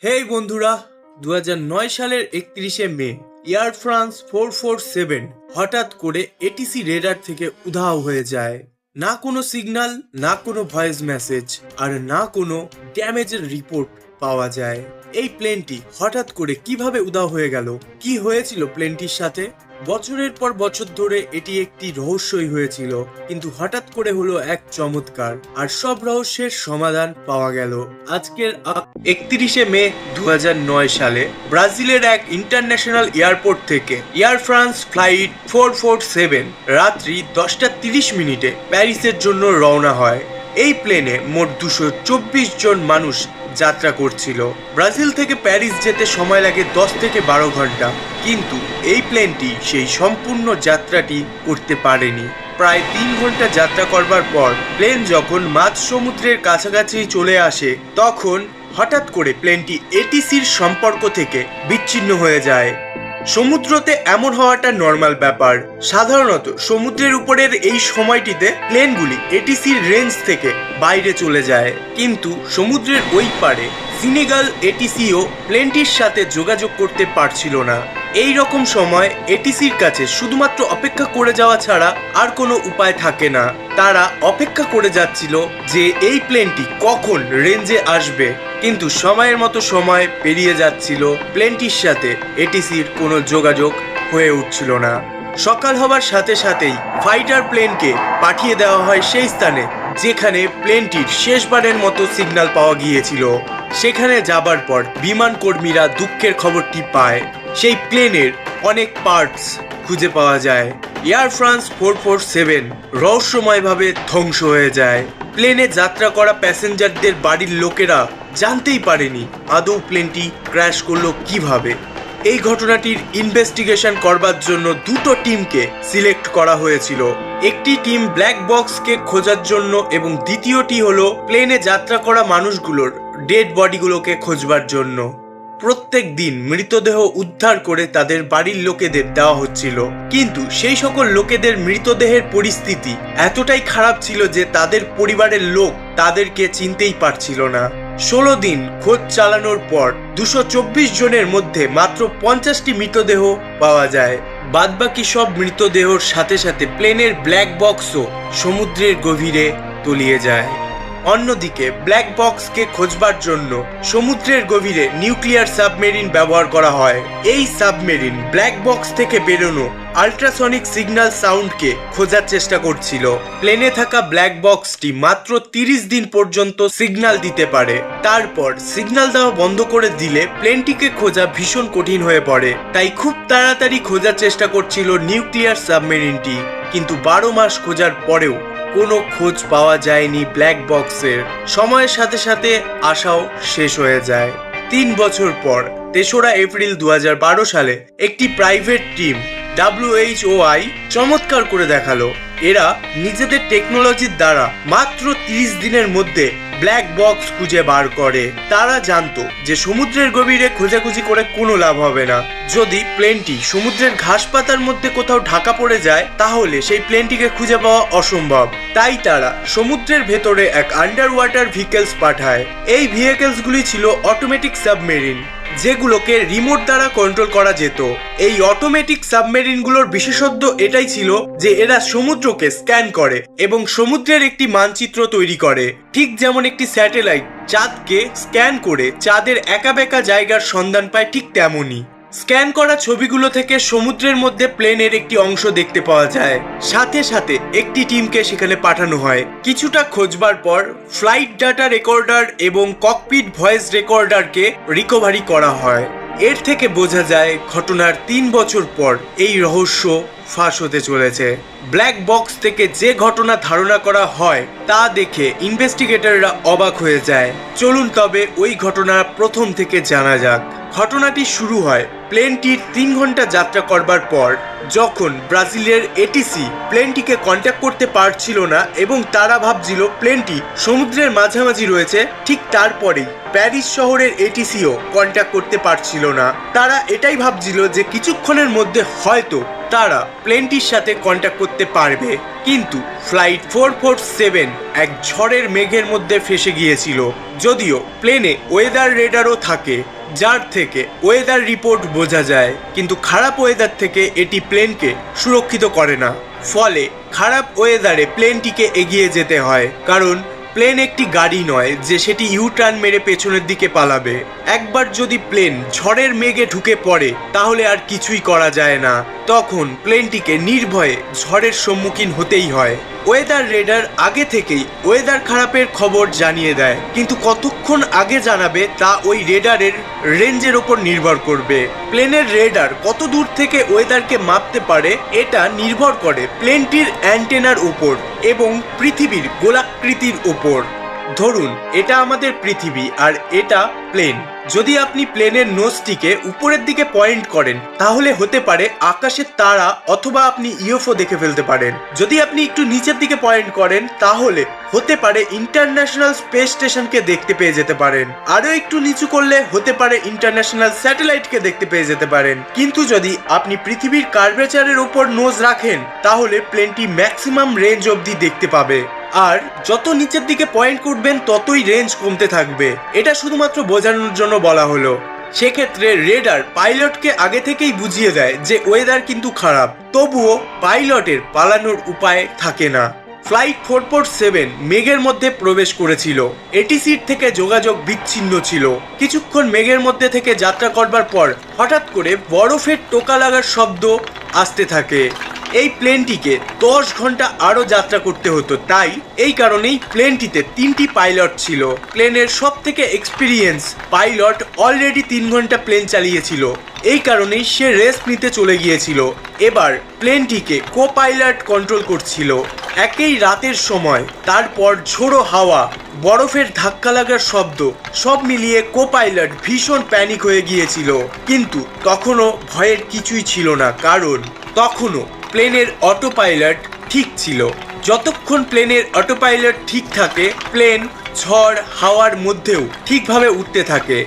হেই বন্ধুরা, 2009 সালের 31শে মে air France 447 হঠাৎ করে এটিসি রেডার থেকে উধাও হয়ে যায়। না কোনো সিগন্যাল, না কোনো ভয়েস মেসেজ, আর না কোনো ড্যামেজের রিপোর্ট পাওয়া যায়। এই প্লেনটি হঠাৎ করে কিভাবে উধাও হয়ে গেল, কি হয়েছিল প্লেনটির সাথে? বছরের পর বছর ধরে এটি একটি রহস্যই হয়েছিল, কিন্তু হঠাৎ করে হলো এক চমৎকার, আর সব রহস্যের সমাধান পাওয়া গেল আজকের 31শে মে 2009 সালে ব্রাজিলের এক ইন্টারন্যাশনাল এয়ারপোর্ট থেকে এয়ার ফ্রান্স ফ্লাইট 447 রাত্রি 10:30 প্যারিসের জন্য রওনা হয়। এই প্লেনে মোট 224 জন মানুষ যাত্রা করছিল। ব্রাজিল থেকে প্যারিস যেতে সময় লাগে 10 থেকে 12 ঘন্টা, কিন্তু এই প্লেনটি সেই সম্পূর্ণ যাত্রাটি করতে পারেনি। প্রায় 3 ঘন্টা যাত্রা করবার পর প্লেন যখন মাঝ সমুদ্রের কাছাকাছি চলে আসে, তখন হঠাৎ করে প্লেনটি এটিসির সম্পর্ক থেকে বিচ্ছিন্ন হয়ে যায়। সমুদ্রতে এমন হওয়াটা নর্মাল ব্যাপার। সাধারণত সমুদ্রের উপরের এই সময়টিতে প্লেনগুলি এটিসির রেঞ্জ থেকে বাইরে চলে যায়, কিন্তু সমুদ্রের ওই পারে সিনেগাল এটিসিও প্লেনটির সাথে যোগাযোগ করতে পারছিল না। এই রকম সময় এটিসির কাছে শুধুমাত্র অপেক্ষা করে যাওয়া ছাড়া আর কোনো উপায় থাকে না। তারা অপেক্ষা করে যাচ্ছিল যে এই প্লেনটি কখন রেঞ্জে আসবে, কিন্তু সময়ের মতো সময় পেরিয়ে যাচ্ছিল, প্লেনটির সাথে এটিসির কোনো যোগাযোগ হয়ে উঠছিল না। সকাল হবার সাথে সাথেই ফাইটার প্লেনকে পাঠিয়ে দেওয়া হয় সেই স্থানে যেখানে প্লেনটির শেষবারের মতো সিগন্যাল পাওয়া গিয়েছিল। সেখানে যাবার পর বিমান কর্মীরা দুঃখের খবরটি পায়, সেই প্লেনের অনেক পার্টস খুঁজে পাওয়া যায়। এয়ার ফ্রান্স 447 রহস্যময়ভাবে ধ্বংস হয়ে যায়। প্লেনে যাত্রা করা প্যাসেঞ্জারদের বাড়ির লোকেরা জানতেই পারেনি আদৌ প্লেনটি ক্র্যাশ করলো কিভাবে। এই ঘটনাটির ইনভেস্টিগেশন করবার জন্য দুটো টিমকে সিলেক্ট করা হয়েছিল। একটি টিম ব্ল্যাক বক্সকে খোঁজার জন্য এবং দ্বিতীয়টি হলো প্লেনে যাত্রা করা মানুষগুলোর ডেড বডিগুলোকে খোঁজবার জন্য। প্রত্যেক দিন মৃতদেহ উদ্ধার করে তাদের বাড়ির লোকেদের দেওয়া হচ্ছিল, কিন্তু সেই সকল লোকেদের মৃতদেহের পরিস্থিতি এতটাই খারাপ ছিল যে তাদের পরিবারের লোক তাদেরকে চিনতেই পারছিল না। 16 দিন খোঁজ চালানোর পর 224 জনের মধ্যে মাত্র 50টি মৃতদেহ পাওয়া যায়। বাদবাকি সব মৃতদেহর সাথে সাথে প্লেনের ব্ল্যাক বক্সও সমুদ্রের গভীরে তলিয়ে যায়। অন্যদিকে ব্ল্যাক বক্সকে খোঁজবার জন্য সমুদ্রের গভীরে নিউক্লিয়ার সাবমেরিন ব্যবহার করা হয়। এই সাবমেরিন ব্ল্যাক বক্স থেকে বেরোনো আল্ট্রাসনিক সিগন্যাল সাউন্ডকে খোঁজার চেষ্টা করছিল। প্লেনে থাকা ব্ল্যাক বক্সটি মাত্র 30 দিন পর্যন্ত সিগন্যাল দিতে পারে। তারপর সিগন্যাল দেওয়া বন্ধ করে দিলে প্লেনটিকে খোঁজা ভীষণ কঠিন হয়ে পড়ে। তাই খুব তাড়াতাড়ি খোঁজার চেষ্টা করছিল নিউক্লিয়ার সাবমেরিনটি, কিন্তু 12 মাস খোঁজার পরেও কোনো খোঁজ পাওয়া যায়নি ব্ল্যাক বক্সের। সময়ের সাথে সাথে আশাও শেষ হয়ে যায়। 3 বছর পর 3রা এপ্রিল 2012 সালে একটি প্রাইভেট টিম WHOI চমৎকার করে দেখালো, এরা নিজেদের টেকনোলজির দ্বারা মাত্র 30 দিনের মধ্যে ব্ল্যাক বক্স খুঁজে বার করে। তারা জানতো যে সমুদ্রের গভীরে খোঁজাখুঁজি করে কোনো লাভ হবে না। যদি প্লেনটি সমুদ্রের ঘাস পাতার মধ্যে কোথাও ঢাকা পড়ে যায়, তাহলে সেই প্লেনটিকে খুঁজে পাওয়া অসম্ভব। তাই তারা সমুদ্রের ভেতরে এক আন্ডার ওয়াটার ভেহিকলস পাঠায়। এই ভেহিকলসগুলি ছিল অটোমেটিক সাবমেরিন, যেগুলোকে রিমোট দ্বারা কন্ট্রোল করা যেত। এই অটোমেটিক সাবমেরিনগুলোর বিশেষত্ব এটাই ছিল যে এরা সমুদ্রকে স্ক্যান করে এবং সমুদ্রের একটি মানচিত্র তৈরি করে, ঠিক যেমন একটি স্যাটেলাইট চাঁদকে স্ক্যান করে চাঁদের একাবেকা জায়গার সন্ধান পায়, ঠিক তেমনই। স্ক্যান করা ছবিগুলো থেকে সমুদ্রের মধ্যে প্লেনের একটি অংশ দেখতে পাওয়া যায়। সাথে সাথে একটি টিমকে সেখানে পাঠানো হয়। কিছুটা খোঁজবার পর ফ্লাইট ডাটা রেকর্ডার এবং ককপিট ভয়েস রেকর্ডারকে রিকভারি করা হয়। এর থেকে বোঝা যায় ঘটনার 3 বছর পর এই রহস্য ফাঁস হতে চলেছে। ব্ল্যাক বক্স থেকে যে ঘটনা ধারণা করা হয় তা দেখে ইনভেস্টিগেটররা অবাক হয়ে যায়। চলুন তবে ওই ঘটনা প্রথম থেকে জানা যাক। ঘটনাটি শুরু হয় প্লেনটির 3 ঘন্টা যাত্রা করবার পর, যখন ব্রাজিলের এটিসি প্লেনটিকে কন্ট্যাক্ট করতে পারছিল না এবং তারা ভাবছিল প্লেনটি সমুদ্রের মাঝামাঝি রয়েছে। ঠিক তারপরেই প্যারিস শহরের এটিসিও কন্ট্যাক্ট করতে পারছিল না। তারা এটাই ভাবছিল যে কিছুক্ষণের মধ্যে হয়তো তারা প্লেনটির সাথে কন্ট্যাক্ট করতে মাপতে পারবে। কিন্তু ফ্লাইট 447 এক ঝড়ের মেঘের মধ্যে ফেসে গিয়েছিল। যদিও প্লেনে ওয়েদার রেডারও থাকে, যার থেকে ওয়েদার রিপোর্ট বোঝা যায়, কিন্তু খারাপ ওয়েদার থেকে এটি প্লেনকে সুরক্ষিত করে না। ফলে খারাপ ওয়েদারে প্লেনটিকে এগিয়ে যেতে হয়, কারণ প্লেন একটি গাড়ি নয় যে সেটি ইউটার্ন মেরে পেছনের দিকে পালাবে। একবার যদি প্লেন ঝড়ের মেঘে ঢুকে পড়ে তাহলে আর কিছুই করা যায় না, তখন প্লেনটিকে নির্ভয়ে ঝড়ের সম্মুখীন হতেই হয়। ওয়েদার রেডার আগে থেকেই ওয়েদার খারাপের খবর জানিয়ে দেয়, কিন্তু কতক্ষণ আগে জানাবে তা ওই রেডারের রেঞ্জের ওপর নির্ভর করবে। প্লেনের রেডার কত দূর থেকে ওয়েদারকে মাপতে পারে এটা নির্ভর করে প্লেনটির অ্যান্টেনার উপর এবং পৃথিবীর গোলাকৃতির উপর। ধরুন এটা আমাদের পৃথিবী আর এটা প্লেন। যদি আপনি প্লেনের নোজটিকে উপরের দিকে পয়েন্ট করেন তাহলে হতে পারে আকাশের তারা অথবা আপনি ইউএফও দেখে ফেলতে পারেন। যদি আপনি একটু নিচের দিকে পয়েন্ট করেন তাহলে হতে পারে ইন্টারন্যাশনাল স্পেস স্টেশনকে দেখতে পেয়ে যেতে পারেন। আরো একটু নিচু করলে হতে পারে ইন্টারন্যাশনাল স্যাটেলাইটকে দেখতে পেয়ে যেতে পারেন। কিন্তু যদি আপনি পৃথিবীর কার্ভেচারের উপর নোজ রাখেন তাহলে প্লেনটি ম্যাক্সিমাম রেঞ্জ অবধি দেখতে পাবে, আর যত নিচের দিকে পয়েন্ট করবেন ততই রেঞ্জ কমতে থাকবে। এটা শুধুমাত্র বোঝানোর জন্য বলা হলো। সেক্ষেত্রে রেডার পাইলটকে আগে থেকেই বুঝিয়ে দেয় যে ওয়েদার কিন্তু খারাপ, তবুও পাইলটের পালানোর উপায় থাকে না। ফ্লাইট 447 মেঘের মধ্যে প্রবেশ করেছিল। এটিসির থেকে যোগাযোগ বিচ্ছিন্ন ছিল। কিছুক্ষণ মেঘের মধ্যে থেকে যাত্রা করবার পর হঠাৎ করে বরফের টোকা লাগার শব্দ আসতে থাকে। এই প্লেনটিকে 10 ঘন্টা আরো যাত্রা করতে হতো, তাই এই কারণেই প্লেনটিতে 3টি পাইলট ছিল। প্লেনের সব থেকে এক্সপিরিয়েন্স পাইলট অলরেডি 3 ঘন্টা প্লেন চালিয়েছিল, এই কারণেই সে রেস্ট নিতে চলে গিয়েছিল। এবার প্লেনটিকে কো পাইলট কন্ট্রোল করছিল। একই রাতের সময়, তারপর ঝোড়ো হাওয়া, বরফের ধাক্কা লাগার শব্দ, সব মিলিয়ে কো পাইলট ভীষণ প্যানিক হয়ে গিয়েছিল। কিন্তু তখনও ভয়ের কিছুই ছিল না, কারণ তখনও প্লেনের অটো পাইলট ঠিক ছিল। যতক্ষণ প্লেনের অটো পাইলট ঠিক থাকে প্লেন ঝড় হাওয়ার মধ্যেও ঠিকভাবে উঠতে থাকে।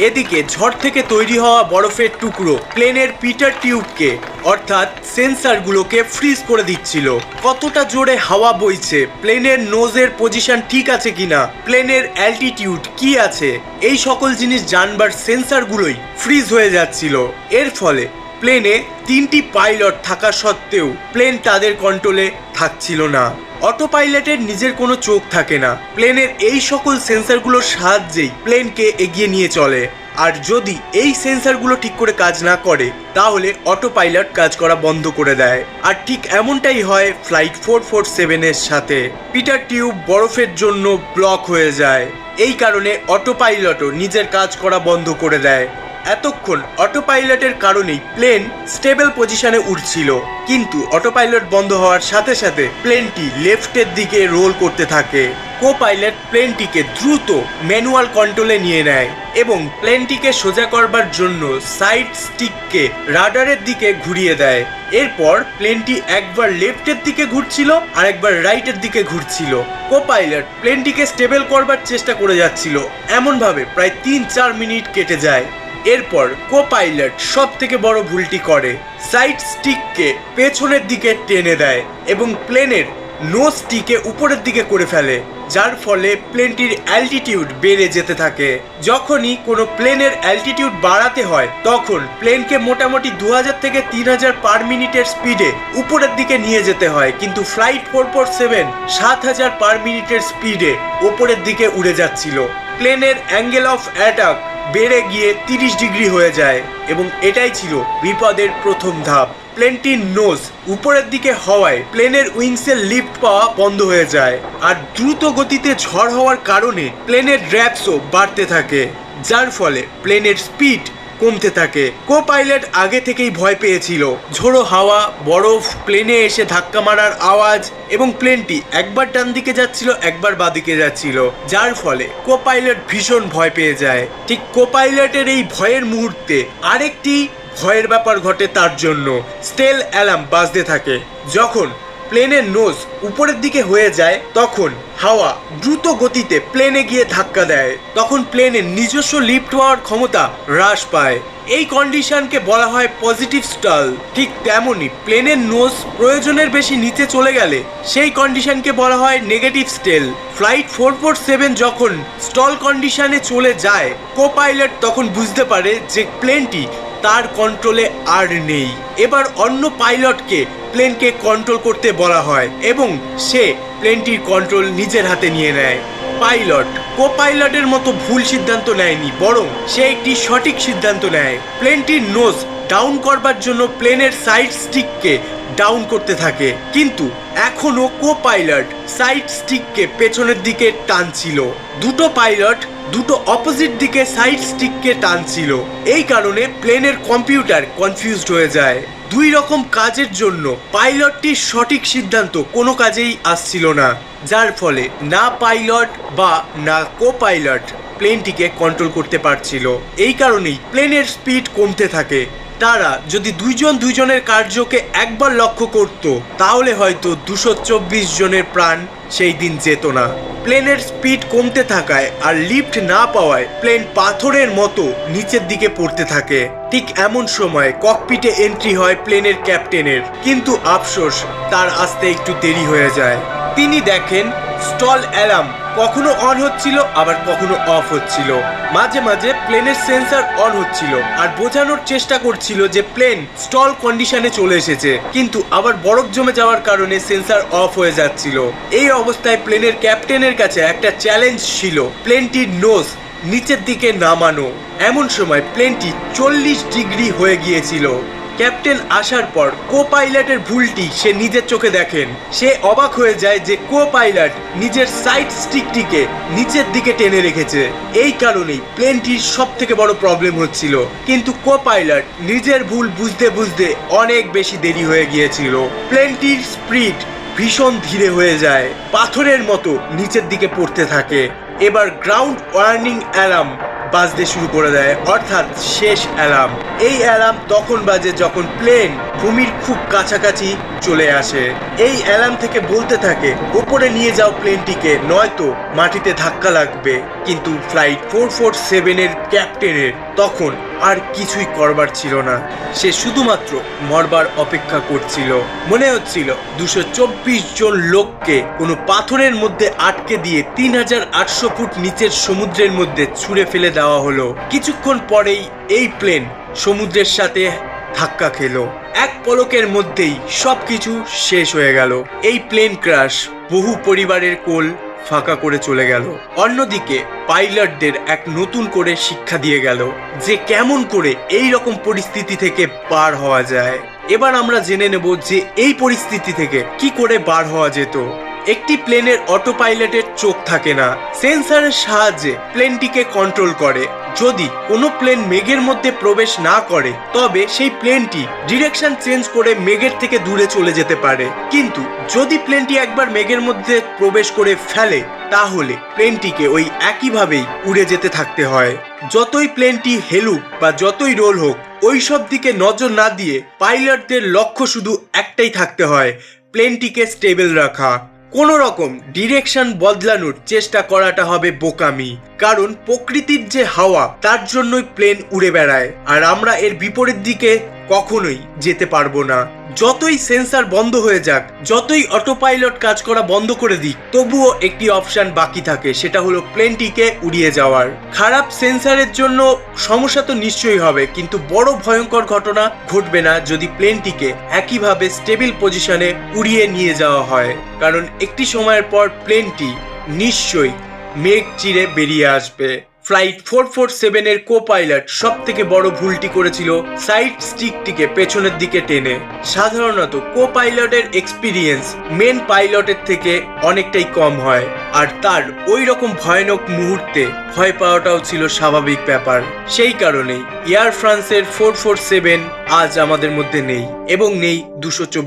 এদিকে ঝড় থেকে তৈরি হওয়া বরফের টুকরো প্লেনের পিটার টিউবকে অর্থাৎ সেন্সারগুলোকে ফ্রিজ করে দিচ্ছিল। কতটা জোরে হাওয়া বইছে, প্লেনের নোজের পজিশন ঠিক আছে কিনা, প্লেনের অ্যালটিটিউড কি আছে, এই সকল জিনিস জানবার সেন্সারগুলোই ফ্রিজ হয়ে যাচ্ছিল। এর ফলে প্লেনে 3টি পাইলট থাকা সত্ত্বেও প্লেন তাদের কন্ট্রোলে থাকছিল না। অটো পাইলটের নিজের কোনো চোখ থাকে না, প্লেনের এই সকল সেন্সারগুলোর সাহায্যেই প্লেনকে এগিয়ে নিয়ে চলে। আর যদি এই সেন্সারগুলো ঠিক করে কাজ না করে তাহলে অটো পাইলট কাজ করা বন্ধ করে দেয়। আর ঠিক এমনটাই হয় ফ্লাইট 447 এর সাথে। পিটার টিউব বরফের জন্য ব্লক হয়ে যায়, এই কারণে অটো পাইলটও নিজের কাজ করা বন্ধ করে দেয়। এতক্ষণ অটো পাইলটের কারণেই প্লেন স্টেবল পজিশনে উঠছিল, কিন্তু অটো পাইলট বন্ধ হওয়ার সাথে সাথে প্লেনটি লেফটের দিকে রোল করতে থাকে। কো পাইলট প্লেনটিকে দ্রুত ম্যানুয়াল কন্ট্রোলে নিয়ে নেয় এবং প্লেনটিকে সোজা করবার জন্য সাইড স্টিককে রাডারের দিকে ঘুরিয়ে দেয়। এরপর প্লেনটি একবার লেফটের দিকে ঘুরছিল আর একবার রাইটের দিকে ঘুরছিল। কো পাইলট প্লেনটিকে স্টেবল করবার চেষ্টা করে যাচ্ছিল, এমনভাবে প্রায় 3-4 মিনিট কেটে যায়। এরপর কো পাইলট সব থেকে বড় ভুলটি করে, সাইড স্টিককে পেছনের দিকে টেনে দেয় এবং প্লেনের নোজটিকে উপরের দিকে করে ফেলে, যার ফলে প্লেনটির অ্যালটিটিউড বেড়ে যেতে থাকে। যখনই কোনো প্লেনের অ্যালটিটিউড বাড়াতে হয় তখন প্লেনকে মোটামুটি 2000 থেকে 3000 পার মিনিটের স্পিডে উপরের দিকে নিয়ে যেতে হয়, কিন্তু ফ্লাইট 447 7000 পার মিনিটের স্পিডে উপরের দিকে উড়ে যাচ্ছিল। প্লেনের অ্যাঙ্গেল অফ অ্যাটাক বেড়ে গিয়ে 30 ডিগ্রি হয়ে যায় এবং এটাই ছিল বিপদের প্রথম ধাপ। প্লেনটির নোজ উপরের দিকে হওয়ায় প্লেনের উইংসের লিফট পাওয়া বন্ধ হয়ে যায়, আর দ্রুত গতিতে ঝড় হওয়ার কারণে প্লেনের ড্র্যাগসও বাড়তে থাকে, যার ফলে প্লেনের স্পিড কমতে থাকে। কো পাইলট আগে থেকেই ভয় পেয়েছিল, ঝোড়ো হাওয়া, বরফ, প্লেনে এসে ধাক্কা মারার আওয়াজ এবং প্লেনটি একবার ডান দিকে যাচ্ছিল একবার বাঁ দিকে যাচ্ছিল, যার ফলে কো পাইলট ভীষণ ভয় পেয়ে যায়। ঠিক কো পাইলটের এই ভয়ের মুহূর্তে আরেকটি ভয়ের ব্যাপার ঘটে তার জন্য। স্টেল অ্যালার্ম বাজতে থাকে। যখন প্লেনের নোজ উপরের দিকে হয়ে যায় তখন হাওয়া দ্রুত গতিতে প্লেনে গিয়ে ধাক্কা দেয়। তখন প্লেনের নিজস্ব লিফট হওয়ার ক্ষমতা হ্রাস পায়। এই কন্ডিশনকে বলা হয় পজিটিভ স্টল। ঠিক তেমনি প্লেনের নোজ প্রয়োজনের বেশি নিচে চলে গেলে সেই কন্ডিশনকে বলা হয় নেগেটিভ স্টেল। ফ্লাইট 447 যখন স্টল কন্ডিশনে চলে যায়, কো পাইলট তখন বুঝতে পারে যে প্লেনটি তার কন্ট্রোলে আর নেই। এবার অন্য পাইলটকে প্লেনকে কন্ট্রোল করতে বলা হয় এবং সে প্লেনটির কন্ট্রোল নিজের হাতে নিয়ে নেয়। পাইলট কো পাইলটের মতো ভুল সিদ্ধান্ত নেয়নি, বরং সে একটি সঠিক সিদ্ধান্ত নেয়। প্লেনটির নোজ ডাউন করবার জন্য প্লেনের সাইড স্টিককে ডাউন করতে থাকে, কিন্তু এখনো কো পাইলট সাইড স্টিককে পেছনের দিকে টানছিল। দুটো পাইলট দুটো অপোজিট দিকে সাইড স্টিককে টানছিল। এই কারণে প্লেনের কম্পিউটার কনফিউজড হয়ে যায়। দুই রকম কাজের জন্য পাইলটটির সঠিক সিদ্ধান্ত কোনো কাজেই আসছিল না, যার ফলে না পাইলট বা না কো পাইলট প্লেনটিকে কন্ট্রোল করতে পারছিল। এই কারণেই প্লেনের স্পিড কমতে থাকে। তারা যদি দুইজনের কার্যকে একবার লক্ষ্য করত, তাহলে হয়তো 224 জনের প্রাণ সেই দিন যেত না। প্লেনের স্পিড কমতে থাকায় আর লিফট না পাওয়ায় প্লেন পাথরের মতো নিচের দিকে পড়তে থাকে। ঠিক এমন সময় ককপিটে এন্ট্রি হয় প্লেনের ক্যাপ্টেনের, কিন্তু আফসোস তার আসতে একটু দেরি হয়ে যায়। তিনি দেখেন স্টল অ্যালার্ম কখনো অন হচ্ছিল আবার কখনো অফ হচ্ছিল। মাঝে মাঝে প্লেনের সেন্সর অন হচ্ছিল আর বোঝানোর চেষ্টা করছিল যে প্লেন স্টল কন্ডিশনে চলে এসেছে, কিন্তু আবার বরফ জমে যাওয়ার কারণে সেন্সর অফ হয়ে যাচ্ছিল। এই অবস্থায় প্লেনের ক্যাপ্টেনের কাছে একটা চ্যালেঞ্জ ছিল প্লেনটির নোজ নিচের দিকে নামানো। এমন সময় প্লেনটি 40 ডিগ্রি হয়ে গিয়েছিল। ক্যাপ্টেন আসার পর কো পাইলটের ভুলটি সে নিজের চোখে দেখেন। সে অবাক হয়ে যায় যে কো পাইলট নিজের সাইড স্টিকটিকে নিচের দিকে টেনে রেখেছে। এই কারণেই প্লেনটির সব থেকে বড় প্রবলেম হচ্ছিল, কিন্তু কো পাইলট নিজের ভুল বুঝতে বুঝতে অনেক বেশি দেরি হয়ে গিয়েছিল। প্লেনটির স্পিড ভীষণ ধীরে হয়ে যায়, পাথরের মতো নিচের দিকে পড়তে থাকে। এবার গ্রাউন্ড ওয়ার্নিং অ্যালার্ম বাজতে শুরু করে দেয়, অর্থাৎ শেষ অ্যালার্ম। এই অ্যালার্ম তখন বাজে যখন প্লেন ভূমির খুব কাছাকাছি চলে আসে। এই অ্যালার্ম থেকে বলতে থাকে উপরে নিয়ে যাও প্লেনটিকে, নয়তো মাটিতে ধাক্কা লাগবে। কিন্তু ফ্লাইট 447 এর ক্যাপ্টেনের তখন আর কিছুই করবার ছিল না। সে শুধুমাত্র মরবার অপেক্ষা করছিল। মনে হচ্ছিল 224 জন লোককে কোনো পাথরের মধ্যে আটকে দিয়ে 3800 ফুট নিচের সমুদ্রের মধ্যে ছুঁড়ে ফেলে দেওয়া হলো। কিছুক্ষণ পরেই এই প্লেন সমুদ্রের সাথে ধাক্কা খেলো। এক পলকের মধ্যেই সবকিছু শেষ হয়ে গেল। এই প্লেন ক্র্যাশ বহু পরিবারের কোল ফাঁকা করে চলে গেল। অন্যদিকে পাইলটদের এক নতুন করে শিক্ষা দিয়ে গেল যে কেমন করে এই রকম পরিস্থিতি থেকে পার হওয়া যায়। এবার আমরা জেনে নেব যে এই পরিস্থিতি থেকে কি করে বার হওয়া যেত। একটি প্লেনের অটো পাইলটের চোখ থাকে না, সেন্সরের সাহায্যে প্লেনটিকে কন্ট্রোল করে। যদি কোনো প্লেন মেঘের মধ্যে প্রবেশ না করে তবে সেই প্লেনটি ডিরেকশন চেঞ্জ করে মেঘের থেকে দূরে চলে যেতে পারে, কিন্তু যদি প্লেনটি একবার মেঘের মধ্যে প্রবেশ করে ফেলে তাহলে প্লেনটিকে ওই একইভাবেই উড়ে যেতে থাকতে হয়। যতই প্লেনটি হেলুক বা যতই রোল হোক, ওই সব দিকে নজর না দিয়ে পাইলটদের লক্ষ্য শুধু একটাই থাকতে হয়, প্লেনটিকে স্টেবল রাখা। কোনো রকম ডিরেকশন বদলানোর চেষ্টা করাটা হবে বোকামি, কারণ প্রকৃতির যে হাওয়া তার জন্যই প্লেন উড়ে বেড়ায়, আর আমরা এর বিপরীত দিকে কখনোই যেতে পারবো না। যতই সেন্সর বন্ধ হয়ে যাক, যতই অটো পাইলট কাজ করা বন্ধ করে দিক, তবুও একটি অপশন বাকি থাকে, সেটা হলো প্লেনটিকে উড়িয়ে যাওয়ার। খারাপ সেন্সরের জন্য সমস্যা তো নিশ্চয়ই হবে, কিন্তু বড় ভয়ঙ্কর ঘটনা ঘটবে না যদি প্লেনটিকে একইভাবে স্টেবল পজিশনে উড়িয়ে নিয়ে যাওয়া হয়, কারণ একটি সময়ের পর প্লেনটি নিশ্চয়ই মেঘ চিরে বেরিয়ে আসবে। ফ্লাইট 447 এর কো পাইলট সব থেকে বড় ভুলটি করেছিল সাইড স্টিকটিকে পেছনের দিকে টেনে। সাধারণত কো পাইলটের এক্সপিরিয়েন্স মেন পাইলটের থেকে অনেকটাই কম হয়, আর তার ওই রকম ভয়ানক মুহূর্তে ভয় পাওয়াটাও ছিল স্বাভাবিক ব্যাপার। সেই কারণেই এয়ার ফ্রান্সের 447 আজ আমাদের মধ্যে নেই, এবং নেই 224